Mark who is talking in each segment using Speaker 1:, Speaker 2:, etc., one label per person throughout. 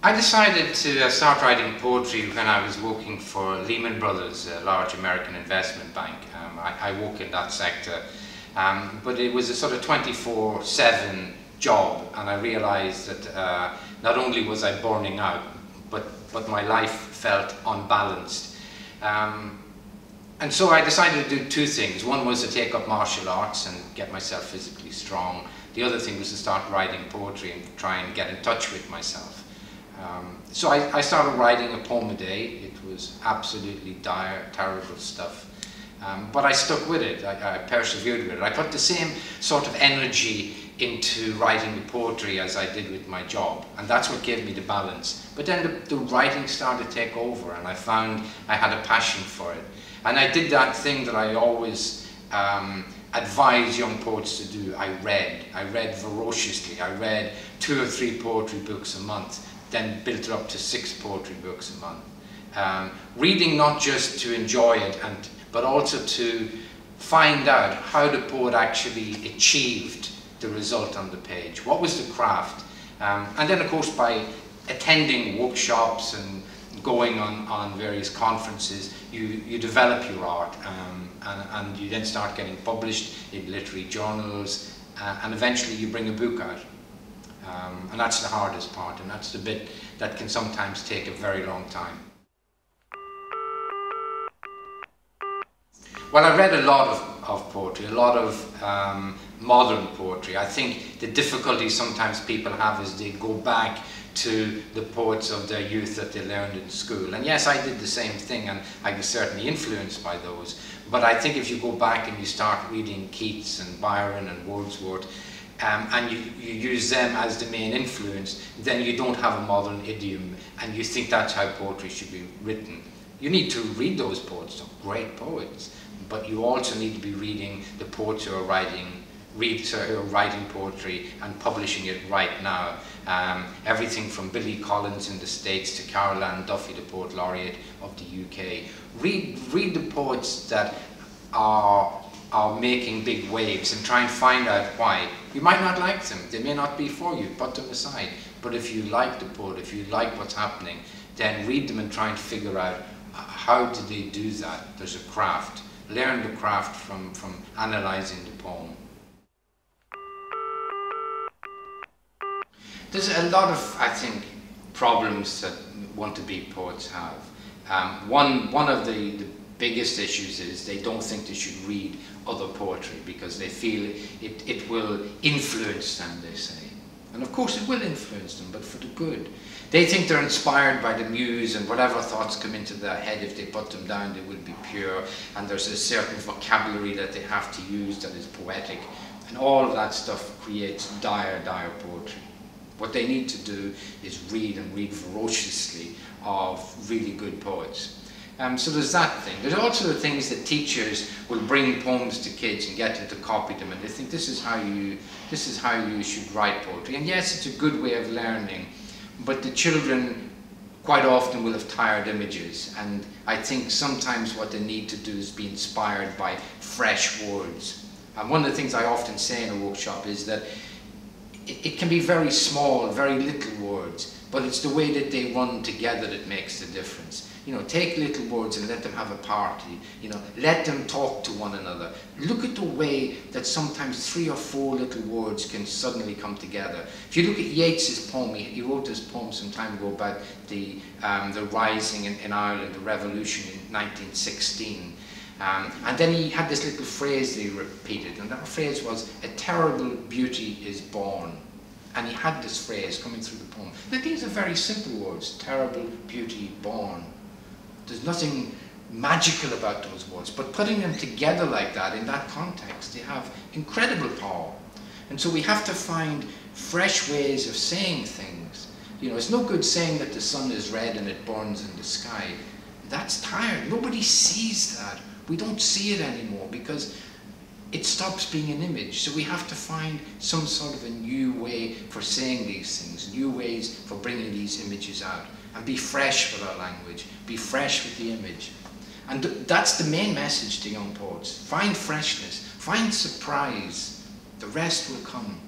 Speaker 1: I decided to start writing poetry when I was working for Lehman Brothers, a large American investment bank. I work in that sector, but it was a sort of 24/7 job, and I realized that not only was I burning out, but my life felt unbalanced. And so I decided to do two things. One was to take up martial arts and get myself physically strong. The other thing was to start writing poetry and try and get in touch with myself. So I started writing a poem a day. It was absolutely dire, terrible stuff. But I stuck with it. I persevered with it. I put the same sort of energy into writing the poetry as I did with my job, and that's what gave me the balance. But then the writing started to take over, and I found I had a passion for it. And I did that thing that I always advise young poets to do. I read voraciously. I read 2 or 3 poetry books a month, then built it up to 6 poetry books a month. Reading not just to enjoy it, but also to find out how the poet actually achieved the result on the page. What was the craft? And then of course by attending workshops and going on various conferences, you develop your art, and you then start getting published in literary journals, and eventually you bring a book out. And that's the hardest part, and that's the bit that can sometimes take a very long time. Well, I read a lot of poetry, a lot of modern poetry. I think the difficulty sometimes people have is they go back to the poets of their youth that they learned in school. And yes, I did the same thing, and I was certainly influenced by those. But I think if you go back and you start reading Keats and Byron and Wordsworth, and you use them as the main influence, then you don't have a modern idiom, and you think that's how poetry should be written. You need to read those poets, they're great poets, but you also need to be reading the poets who are writing poetry and publishing it right now. Everything from Billy Collins in the States to Carol Ann Duffy, the Poet Laureate of the UK. Read the poets that are making big waves and try and find out why. You might not like them, they may not be for you, put them aside. But if you like the poet, if you like what's happening, then read them and try and figure out how did they do that. There's a craft. Learn the craft from analysing the poem. There's a lot of, I think, problems that want-to-be poets have. One of the biggest issues is they don't think they should read other poetry because they feel it will influence them, they say. And of course it will influence them, but for the good. They think they're inspired by the muse, and whatever thoughts come into their head, if they put them down, they will be pure. And there's a certain vocabulary that they have to use that is poetic. And all of that stuff creates dire, dire poetry. What they need to do is read, and read voraciously, of really good poets. So there's that thing. There's also the things that teachers will bring poems to kids and get them to copy them, and they think this is how you should write poetry. And yes, it's a good way of learning, but the children quite often will have tired images, and I think sometimes what they need to do is be inspired by fresh words. And one of the things I often say in a workshop is that it can be very small, very little words, but it's the way that they run together that makes the difference. You know, take little words and let them have a party. You know, let them talk to one another. Look at the way that sometimes 3 or 4 little words can suddenly come together. If you look at Yeats's poem, he wrote this poem some time ago about the rising in Ireland, the revolution in 1916. And then he had this little phrase that he repeated, and that phrase was, "A terrible beauty is born." And he had this phrase coming through the poem. Now, these are very simple words, terrible beauty born. There's nothing magical about those words, but putting them together like that, in that context, they have incredible power. And so we have to find fresh ways of saying things. You know, it's no good saying that the sun is red and it burns in the sky. That's tired. Nobody sees that. We don't see it anymore because it stops being an image. So we have to find some sort of a new way for saying these things, new ways for bringing these images out, and be fresh with our language, be fresh with the image. And that's the main message to young poets. Find freshness, find surprise, the rest will come.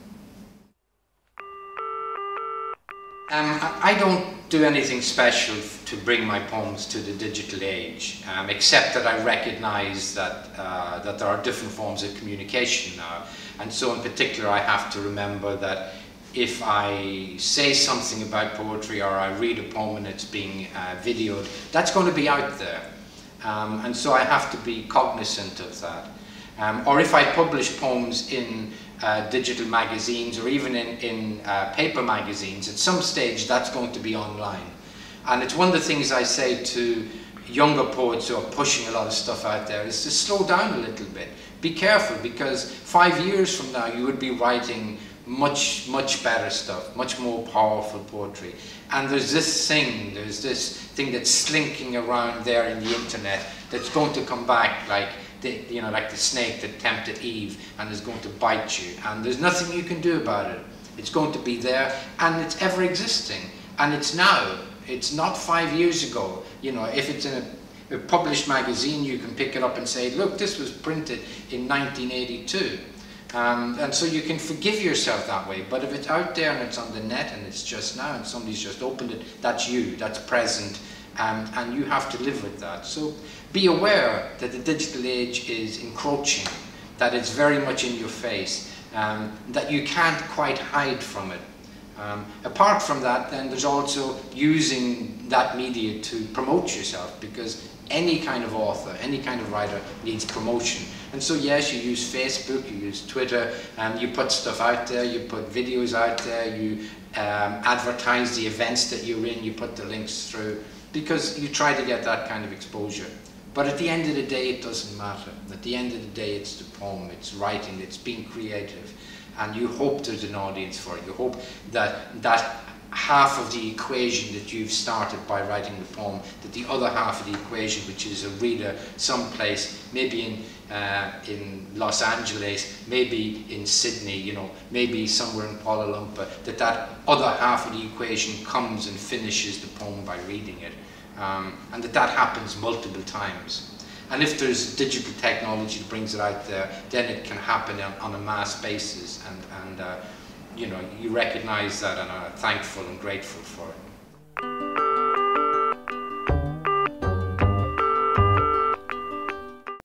Speaker 1: I don't do anything special to bring my poems to the digital age, except that I recognise that, that there are different forms of communication now. And so in particular I have to remember that if I say something about poetry or I read a poem and it's being videoed, that's going to be out there. And so I have to be cognizant of that. Or if I publish poems in digital magazines or even in paper magazines, at some stage that's going to be online. And it's one of the things I say to younger poets who are pushing a lot of stuff out there is to slow down a little bit. Be careful, because 5 years from now you would be writing much better stuff, much more powerful poetry. And there's this thing that's slinking around there in the internet that's going to come back like like the snake that tempted Eve and is going to bite you, and there's nothing you can do about it. It's going to be there, and it's ever existing, and it's now. It's not 5 years ago. If it's in a published magazine, you can pick it up and say, look, this was printed in 1982. And so you can forgive yourself that way. But if it's out there and it's on the net and it's just now and somebody's just opened it, that's you, that's present, and you have to live with that. So be aware that the digital age is encroaching, that it's very much in your face, that you can't quite hide from it. Apart from that, then there's also using that media to promote yourself, because any kind of author, any kind of writer needs promotion. And so yes, you use Facebook, you use Twitter, you put stuff out there, you put videos out there, you advertise the events that you're in, you put the links through, because you try to get that kind of exposure. But at the end of the day, it doesn't matter. At the end of the day, it's the poem, it's writing, it's being creative. And you hope there's an audience for it. You hope that that half of the equation that you've started by writing the poem, that the other half of the equation, which is a reader someplace, maybe in Los Angeles, maybe in Sydney, maybe somewhere in Kuala Lumpur, that other half of the equation comes and finishes the poem by reading it. And that happens multiple times. And if there's digital technology that brings it out there, then it can happen on a mass basis, and you recognize that and are thankful and grateful for it.